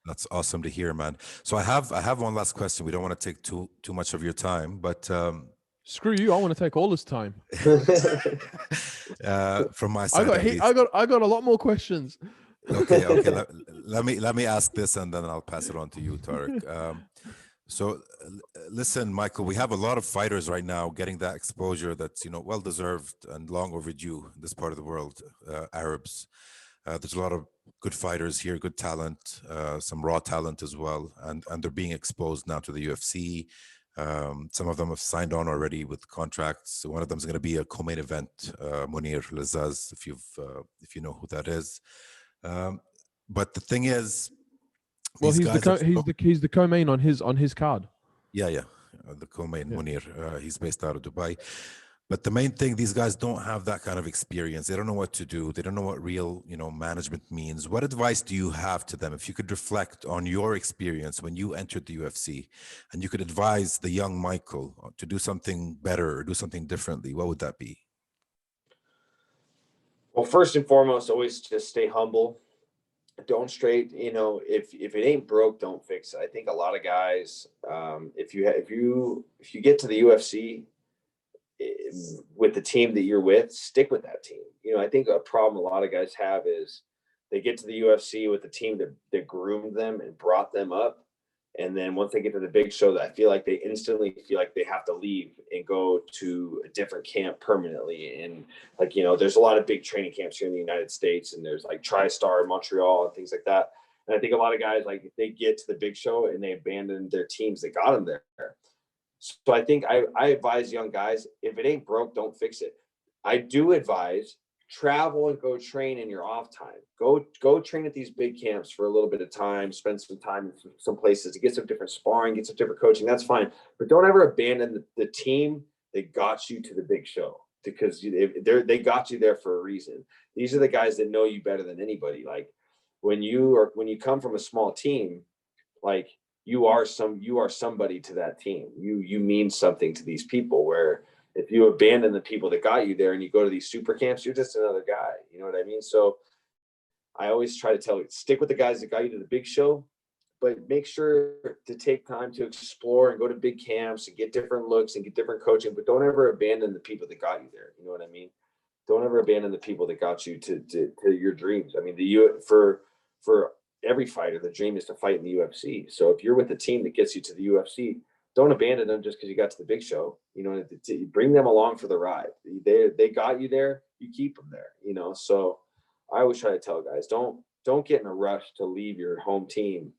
That's awesome to hear, man. So I have one last question. We don't want to take too much of your time, but screw you. I want to take all this time. From my side, I got a lot more questions. Okay. Let me ask this, and then I'll pass it on to you, Tarek. So listen, Michael, we have a lot of fighters right now getting that exposure that's, well deserved and long overdue in this part of the world, Arabs. There's a lot of good fighters here, good talent, some raw talent as well, and they're being exposed now to the UFC. Some of them have signed on already with contracts. One of them is going to be a co-main event, Munir Lazaz, if you know who that is. But the thing is, well, he's the co-main on his card. Yeah, the co-main Munir. He's based out of Dubai. But the main thing, these guys don't have that kind of experience. They don't know what to do. They don't know what real, management means. What advice do you have to them? If you could reflect on your experience when you entered the UFC and you could advise the young Michael to do something better or do something differently, what would that be? Well, first and foremost, always just stay humble. Don't if it ain't broke, don't fix it. I think a lot of guys, if you get to the UFC with the team that you're with, stick with that team. I think a problem a lot of guys have is they get to the UFC with the team that groomed them and brought them up. And then once they get to the big show, I feel like they instantly feel like they have to leave and go to a different camp permanently. And there's a lot of big training camps here in the United States, and there's like TriStar in Montreal and things like that. And I think a lot of guys, like, they get to the big show and they abandon their teams that got them there. So I think I advise young guys, if it ain't broke, don't fix it. I do advise travel and go train in your off time. Go train at these big camps for a little bit of time, spend some time in some places to get some different sparring, get some different coaching. That's fine. But don't ever abandon the team that got you to the big show, because they got you there for a reason. These are the guys that know you better than anybody. Like, when you come from a small team, like, you are somebody to that team. You mean something to these people, where if you abandon the people that got you there and you go to these super camps, you're just another guy. You know what I mean? So I always try to tell you, stick with the guys that got you to the big show, but make sure to take time to explore and go to big camps and get different looks and get different coaching, but don't ever abandon the people that got you there. You know what I mean? Don't ever abandon the people that got you to your dreams. I mean, for every fighter, the dream is to fight in the UFC. So if you're with a team that gets you to the UFC, don't abandon them just because you got to the big show. Bring them along for the ride. They got you there, you keep them there. So I always try to tell guys, don't get in a rush to leave your home team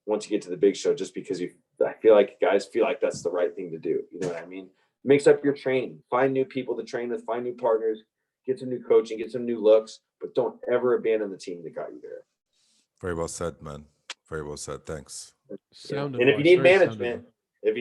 once you get to the big show, just because I feel like guys feel like that's the right thing to do. You know what I mean? Mix up your training, find new people to train with, find new partners, get some new coaching, get some new looks, but don't ever abandon the team that got you there. Very well said, man. Very well said. Thanks. And if you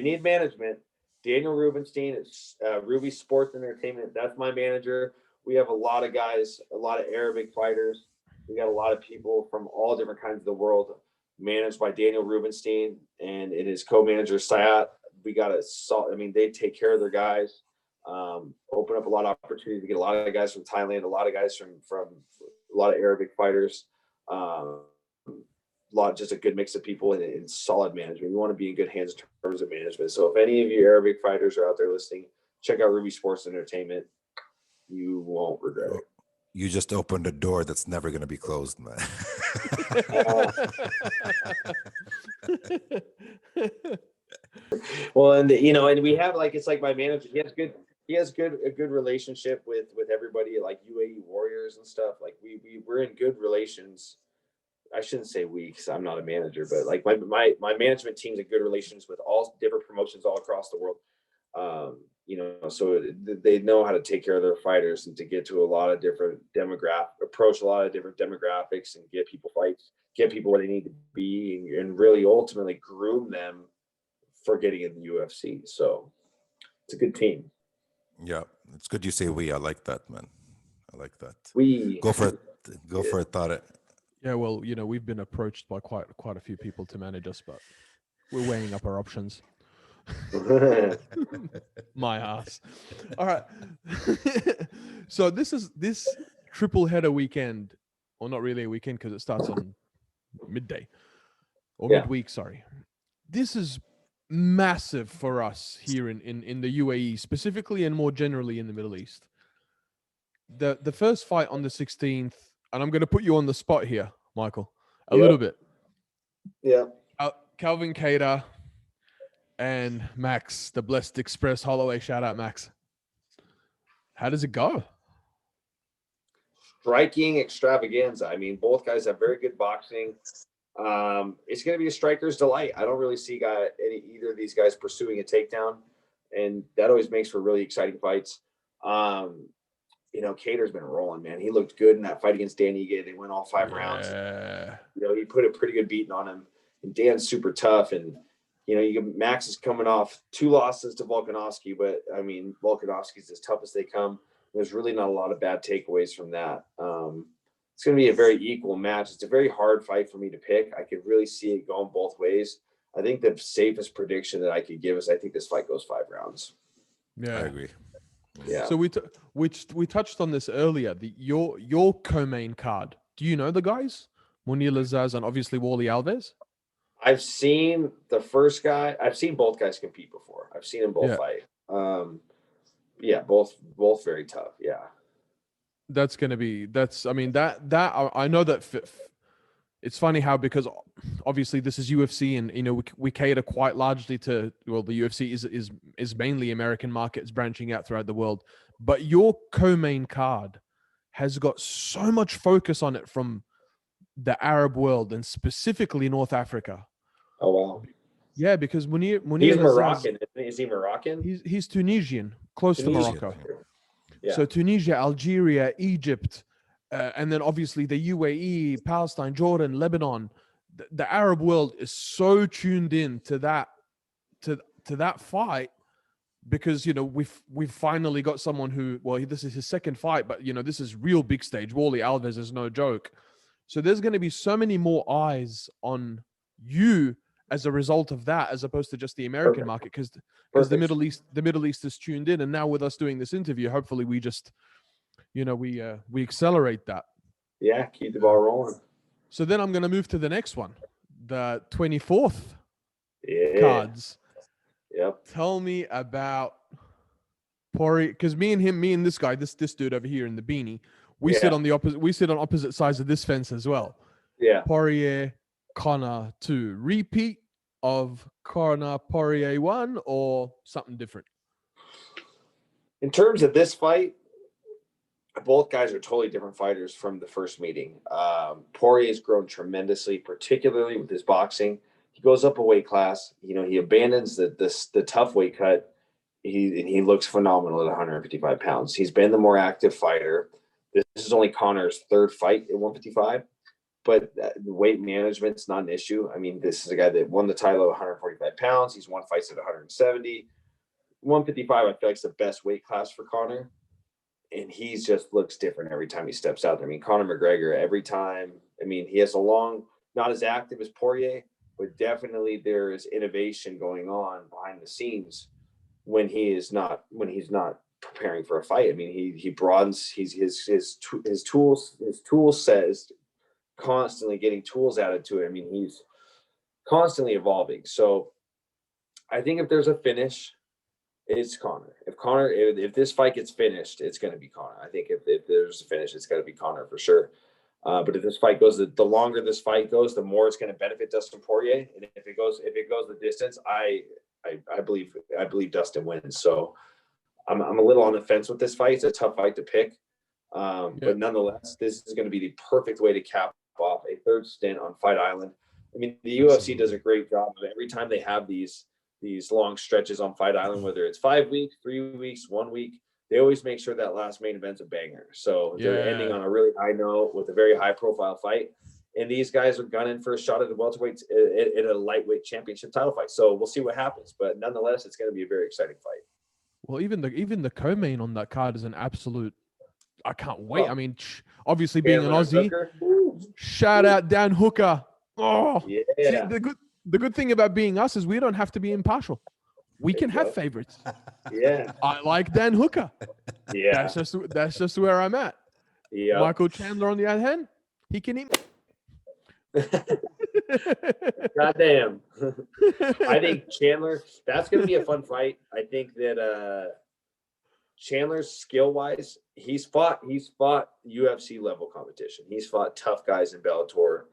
need management, Daniel Rubenstein is Ruby Sports Entertainment. That's my manager. We have a lot of guys, a lot of Arabic fighters. We got a lot of people from all different kinds of the world. managed by Daniel Rubenstein and his co-manager Sayat. We got a solid. I mean, they take care of their guys. Open up a lot of opportunity to get a lot of guys from Thailand, a lot of guys from a lot of Arabic fighters. Just a good mix of people and solid management. You want to be in good hands in terms of management. So if any of you Arabic fighters are out there listening, check out Ruby Sports Entertainment. You won't regret it. You just opened a door that's never going to be closed, man. Well, and and we have it's like my manager. He has a good relationship with everybody, like UAE Warriors and stuff. Like we're in good relations. I shouldn't say we, because I'm not a manager, but like my management team's in good relations with all different promotions all across the world. So they know how to take care of their fighters and to get to a lot of different approach a lot of different demographics and get people fights, get people where they need to be, and really ultimately groom them for getting in the UFC. So it's a good team. Yeah, it's good you say we. I like that, man. I like that. We go for it. Go for it, Tarek. Yeah, well, we've been approached by quite a few people to manage us, but we're weighing up our options. My ass. All right. So this triple header weekend, or not really a weekend because it starts on midday or midweek. Sorry, this is massive for us here in the UAE, specifically and more generally in the Middle East. The first fight on the 16th, and I'm going to put you on the spot here, Michael, a little bit. Yeah. Calvin Kattar and Max, the Blessed Express Holloway. Shout out, Max. How does it go? Striking extravaganza. I mean, both guys have very good boxing. It's going to be a striker's delight. I don't really see either of these guys pursuing a takedown, and that always makes for really exciting fights. Kattar's been rolling, man. He looked good in that fight against Dan Ige. They went all 5 rounds. He put a pretty good beating on him. And Dan's super tough, and Max is coming off 2 losses to Volkanovski, but I mean, Volkanovski's as tough as they come. There's really not a lot of bad takeaways from that. It's going to be a very equal match. It's a very hard fight for me to pick. I could really see it going both ways. I think the safest prediction that I could give is I think this fight goes 5 rounds. Yeah, I agree. Yeah. So we touched on this earlier. Your co-main card. Do you know the guys? Munir Lazaz and obviously Wally Alves. I've seen the first guy. I've seen both guys compete before. I've seen them both fight. Both very tough. Yeah. That's going to be, I know that it's funny how, because obviously this is UFC and, we cater quite largely to, well, the UFC is mainly American markets branching out throughout the world, but your co-main card has got so much focus on it from the Arab world and specifically North Africa. Oh, wow. Yeah, because Munir he's Moroccan. Is he Moroccan? He's Tunisian, close to Morocco. Yeah. So Tunisia, Algeria, Egypt, and then obviously the UAE, Palestine, Jordan, Lebanon. The Arab world is so tuned in to that fight because we've finally got someone who, well, this is his second fight, but this is real big stage. Wally Alves is no joke. So there's going to be so many more eyes on you as a result of that, as opposed to just the American market, because the Middle East is tuned in, and now with us doing this interview, hopefully we just, we accelerate that. Yeah, keep the ball rolling. So then I'm going to move to the next one, the 24th cards. Yep. Tell me about Pori, because me and this guy, this dude over here in the beanie, we sit on opposite sides of this fence as well. Yeah. Poirier, Conor 2. Repeat of Conor Poirier 1 or something different? In terms of this fight, both guys are totally different fighters from the first meeting. Poirier has grown tremendously, particularly with his boxing. He goes up a weight class. He abandons the tough weight cut. He looks phenomenal at 155 pounds. He's been the more active fighter. This is only Conor's 3rd fight at 155. But the weight management's not an issue. I mean, this is a guy that won the title at 145 pounds. He's won fights at 170. 155, I feel like, is the best weight class for Conor. And he just looks different every time he steps out there. I mean, Conor McGregor, every time, he has a long not as active as Poirier, but definitely there is innovation going on behind the scenes when he's not preparing for a fight. I mean, he broadens his tool set is constantly getting tools added to it. I mean, he's constantly evolving. So I think if there's a finish, it's Conor. If this fight gets finished, it's going to be Conor. I think if there's a finish, it's going to be Conor for sure. But if this fight goes, the longer this fight goes, the more it's going to benefit Dustin Poirier. And if it goes the distance, I believe Dustin wins. So I'm a little on the fence with this fight. It's a tough fight to pick, but nonetheless, this is going to be the perfect way to cap off a third stint on Fight Island. I mean, the UFC does a great job of every time they have these long stretches on Fight Island, whether it's 5 weeks, 3 weeks, 1 week. They always make sure that last main event's a banger. So they're ending on a really high note with a very high profile fight. And these guys are gunning for a shot at the welterweight in a lightweight championship title fight. So we'll see what happens. But nonetheless, it's going to be a very exciting fight. Well, even the co-main on that card is an absolute. I can't wait. I mean, obviously being an Aussie, shout out Dan Hooker. Oh, yeah. See, the good thing about being us is we don't have to be impartial. We can have favorites. Yeah. I like Dan Hooker. Yeah. That's just where I'm at. Yeah. Michael Chandler, on the other hand, he can eat. Goddamn. I think Chandler, that's going to be a fun fight. I think that Chandler's skill-wise, he's fought UFC level competition. He's fought tough guys in Bellator,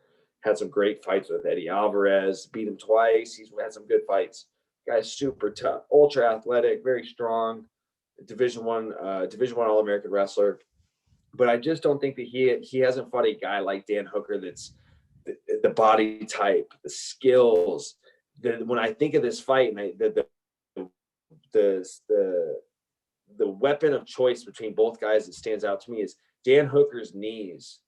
had some great fights with Eddie Alvarez, beat him twice. He's had some good fights. Guy's super tough, ultra athletic, very strong, Division One All-American wrestler. But I just don't think that he hasn't fought a guy like Dan Hooker that's the body type, the skills. When I think of this fight, and the weapon of choice between both guys that stands out to me is Dan Hooker's knees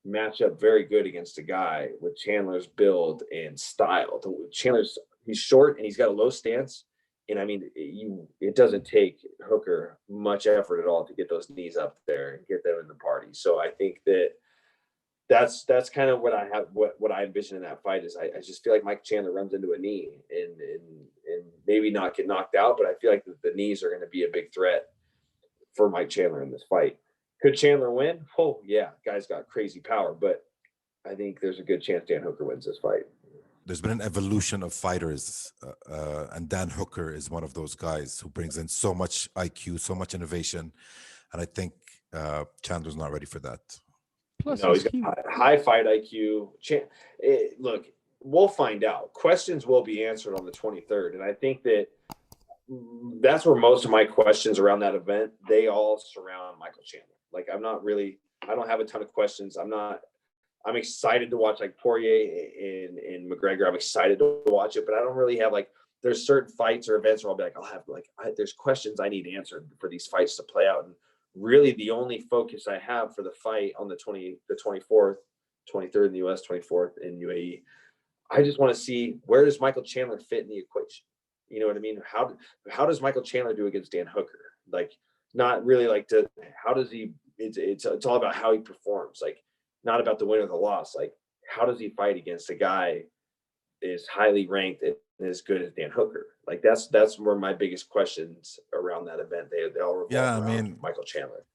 match up very good against a guy with Chandler's build and style. He's short and he's got a low stance. And I mean, it doesn't take Hooker much effort at all to get those knees up there and get them in the party. So I think that's kind of what I envision in that fight is I just feel like Mike Chandler runs into a knee and maybe not get knocked out, but I feel like the knees are going to be a big threat for Mike Chandler in this fight. Could Chandler win? Oh yeah, guy's got crazy power, but I think there's a good chance Dan Hooker wins this fight. There's been an evolution of fighters, and Dan Hooker is one of those guys who brings in so much IQ, so much innovation, and I think Chandler's not ready for that. Plus, he's got high fight IQ. Look, we'll find out. Questions will be answered on the 23rd, and I think that's where most of my questions around that event, they all surround Michael Chandler. Like, I don't have a ton of questions. I'm excited to watch like Poirier and McGregor. I'm excited to watch it, but I don't really have there's certain fights or events where I'll be like, there's questions I need answered for these fights to play out. And really the only focus I have for the fight on the 24th, 23rd in the US, 24th in UAE, I just want to see, where does Michael Chandler fit in the equation? You know what I mean? How does Michael Chandler do against Dan Hooker? Like, not really how does he, it's all about how he performs. Like, not about the win or the loss. Like, how does he fight against a guy is highly ranked and as good as Dan Hooker? Like, that's where my biggest questions around that event. They all revolve around Michael Chandler.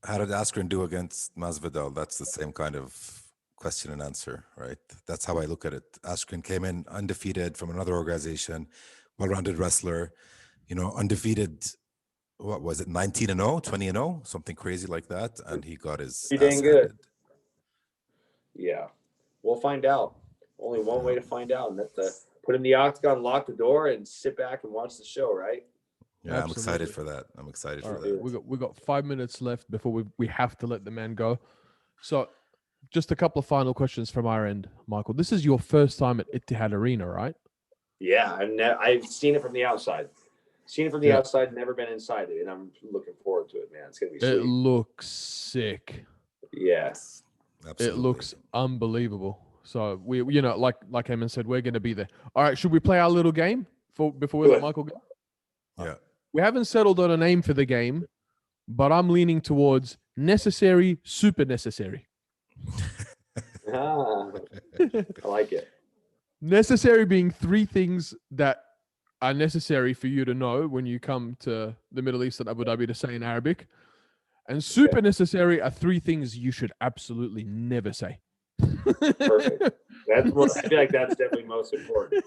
How did Askren do against Masvidal? That's the same kind of question and answer, right? That's how I look at it. Askren came in undefeated from another organization, well-rounded wrestler, undefeated. What was it? 19-0, 20-0, something crazy like that, and he got his ass dang good. handed. Yeah, we'll find out. Only one way to find out, and that's to put him in the octagon, lock the door, and sit back and watch the show, right? Yeah, absolutely. I'm excited for that. For that. We got 5 minutes left before we have to let the man go. So, just a couple of final questions from our end, Michael. This is your first time at Etihad Arena, right? Yeah, I've seen it from the outside. Outside, never been inside it, and I'm looking forward to it, man. It's gonna be sweet. It looks sick. Yes. Absolutely. It looks unbelievable. So we, like Eamon said, we're going to be there. All right, should we play our little game before we let Michael go? Yeah. We haven't settled on a name for the game, but I'm leaning towards necessary, super necessary. Ah, I like it. Necessary being three things that are necessary for you to know when you come to the Middle East and Abu Dhabi to say in Arabic. And super necessary are three things you should absolutely never say. Perfect. I feel like that's definitely most important.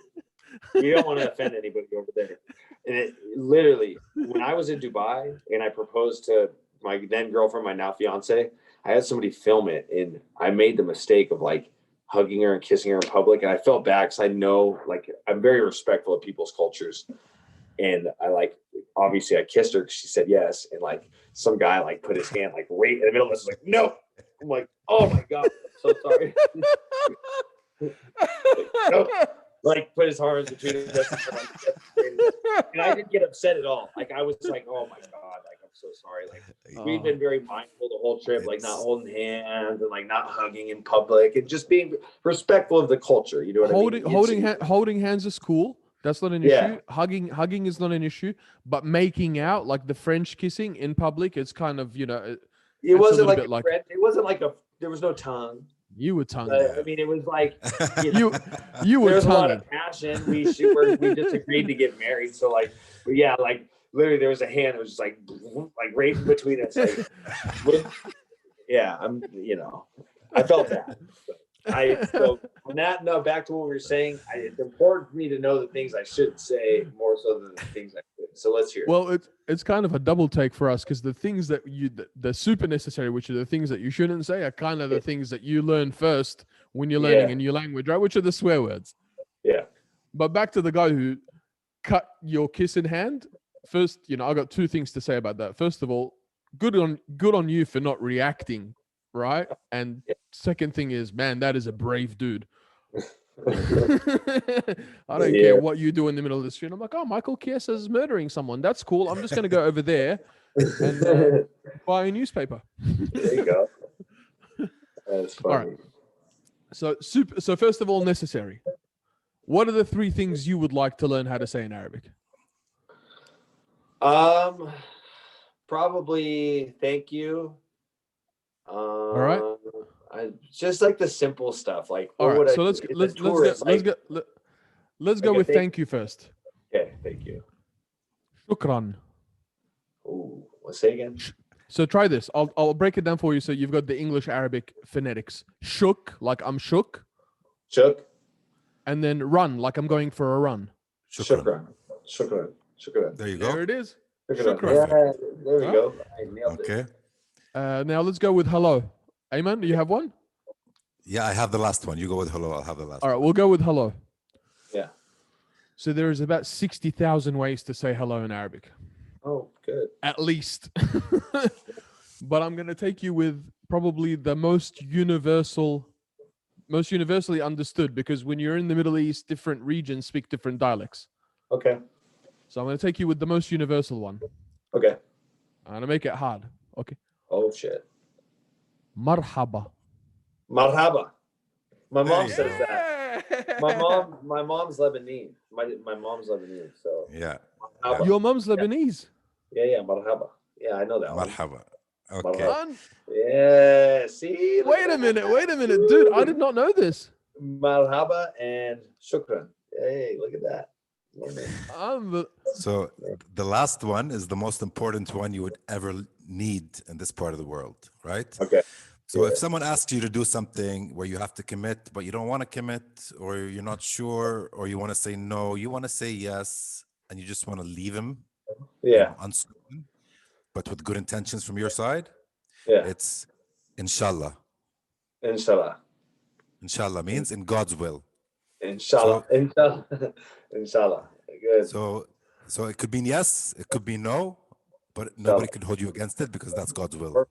You don't want to offend anybody over there. And literally, when I was in Dubai and I proposed to my then girlfriend, my now fiance, I had somebody film it, and I made the mistake of like hugging her and kissing her in public, and I felt bad because I know, like, I'm very respectful of people's cultures, and I obviously I kissed her because she said yes, and like some guy like put his hand like right in the middle of us, like no. I'm like, oh my god, I'm so sorry. No. Like put his arms between us, and I didn't get upset at all. Like I was like, oh my god, like I'm so sorry. Like we've been very mindful the whole trip, like not holding hands and like not hugging in public and just being respectful of the culture. You know what I mean? Holding hands is cool. That's not an issue. Hugging is not an issue. But making out, like the French kissing in public, it's kind of, you know, it wasn't like it wasn't like there was no tongue. You were tongue. I mean, it was like you were there was tongue. a lot of passion. We just agreed to get married. So like, but yeah, like literally there was a hand that was just like right in between us. Like, yeah, I felt that. So on that note, back to what we were saying, it's important for me to know the things I shouldn't say more so than the things I could. So let's hear it. Well, it's kind of a double take for us because the things that the super necessary, which are the things that you shouldn't say, are kind of the things that you learn first when you're learning a new language, right? Which are the swear words. Yeah. But back to the guy who cut your kiss in hand. First, I got two things to say about that. First of all, good on you for not reacting, right? And second thing is, man, that is a brave dude. I don't care what you do in the middle of the street. I'm like, oh, Michael Chiesa is murdering someone. That's cool. I'm just going to go over there and buy a newspaper. There you go. That's funny. All right. So first of all, necessary. What are the three things you would like to learn how to say in Arabic? Probably thank you. All right. Just like the simple stuff. Like, all right. So let's go with thank you first. Okay, thank you. Shukran. Ooh, let's say again. So try this. I'll break it down for you. So you've got the English Arabic phonetics. Shook, like I'm shook. Shook. And then run, like I'm going for a run. Shukran. Shukran. Shukran. There you go. There it is. Shukran. Yeah, there we go. I nailed it. Now let's go with hello. Ayman, do you have one? Yeah, I have the last one. You go with hello. I'll have the last one. All right, we'll go with hello. Yeah. So there is about 60,000 ways to say hello in Arabic. Oh, good. At least. But I'm going to take you with probably the most universally understood, because when you're in the Middle East, different regions speak different dialects. Okay. So I'm going to take you with the most universal one. Okay. I'm going to make it hard. Okay. Oh, shit. Marhaba. Marhaba. My mom says that. My mom's Lebanese. My mom's Lebanese. So yeah. Marhaba. Your mom's Lebanese. Yeah. Marhaba. Yeah, I know that one. Marhaba. Okay. Yeah. See. Wait a minute, dude. I did not know this. Marhaba and shukran. Hey, look at that. So the last one is the most important one you would ever need in this part of the world, right? Okay. So if someone asks you to do something where you have to commit, but you don't want to commit, or you're not sure, or you want to say no, you want to say yes, and you just want to leave him, unspoken, but with good intentions from your side, it's inshallah. Inshallah. Inshallah means in God's will. Inshallah. Inshallah. Good. So it could be yes, it could be no, but nobody could hold you against it because that's God's will.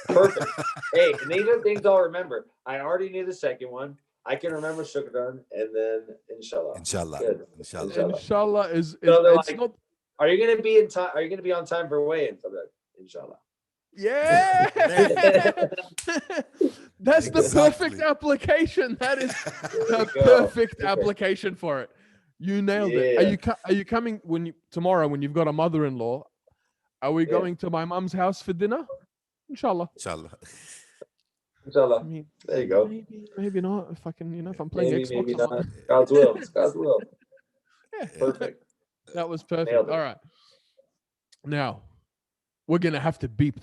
Perfect. Hey, and these are things I'll remember. I already knew the second one. I can remember shukran and then inshallah. Inshallah. Good. Inshallah is it's like, not. Are you gonna be in time? Are you gonna be on time for weigh-ins? I'm like, inshallah. Yeah. That's the perfect application. That is the perfect application for it. You nailed it. Are you coming tomorrow when you've got a mother-in-law? Are we going to my mum's house for dinner? Inshallah. Inshallah. Inshallah. I mean, There you go. maybe not. If I can, if I'm playing Maybe, Xbox maybe a lot. not. God's will. It's God's will. Yeah, Perfect. that was perfect. Nailed it. All right. Now, we're gonna have to beep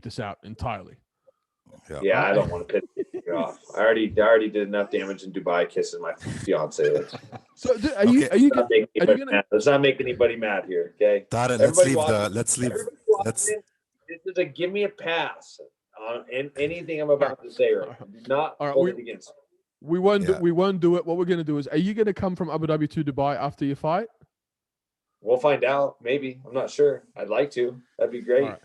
this out entirely. Yeah, I don't want to piss you off. I already did enough damage in Dubai kissing my fiance. So, are you gonna? Let's not make anybody mad here, okay? Tara, Everybody let's leave. This is a give me a pass on anything I'm about to say. Right? Do not hold it against me. We won't do it. What we're gonna do is, are you gonna come from Abu Dhabi to Dubai after your fight? We'll find out. Maybe. I'm not sure. I'd like to. That'd be great. Right.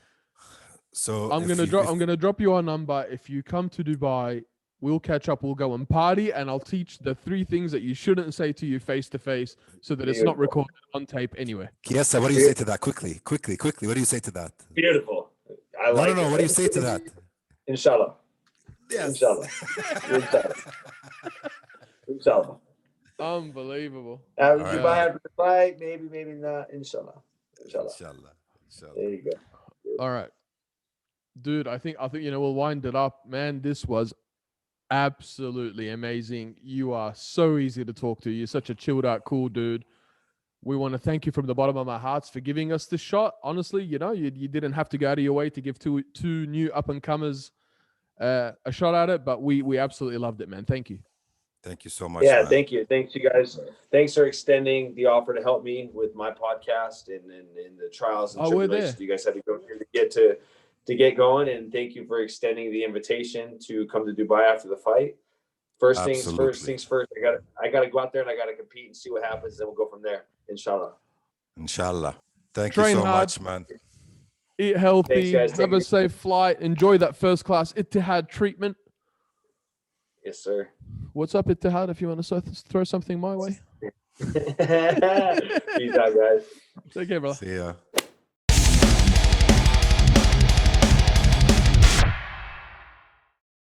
So I'm gonna drop you our number. If you come to Dubai, we'll catch up. We'll go and party, and I'll teach the 3 things that you shouldn't say to you face to face, so that it's not recorded on tape anywhere. Chiesa, what do you say to that? Quickly. What do you say to that? Beautiful. No. What do you say to that? Inshallah. Yes. Inshallah. Inshallah. Unbelievable. Dubai after the fight, maybe not. Inshallah. There you go. All right, dude. I think we'll wind it up, man. This was absolutely amazing. You are so easy to talk to. You're such a chilled out, cool dude. We want to thank you from the bottom of our hearts for giving us this shot. Honestly, you didn't have to go out of your way to give two new up and comers a shot at it, but we absolutely loved it, man. Thank you. Thank you so much. Yeah, man. thank you. Thanks, you guys. Thanks for extending the offer to help me with my podcast and the trials and tribulations you guys had to go through to get going. And thank you for extending the invitation to come to Dubai after the fight. First things first. I gotta go out there and I gotta compete and see what happens. Then we'll go from there. Inshallah. Thank you so much, man. Eat healthy. Thanks, guys. Have a safe flight. Enjoy that first class Ittihad treatment. Yes, sir. What's up, Ittihad? If you want to throw something my way. Peace out, guys. Take care, brother. See ya.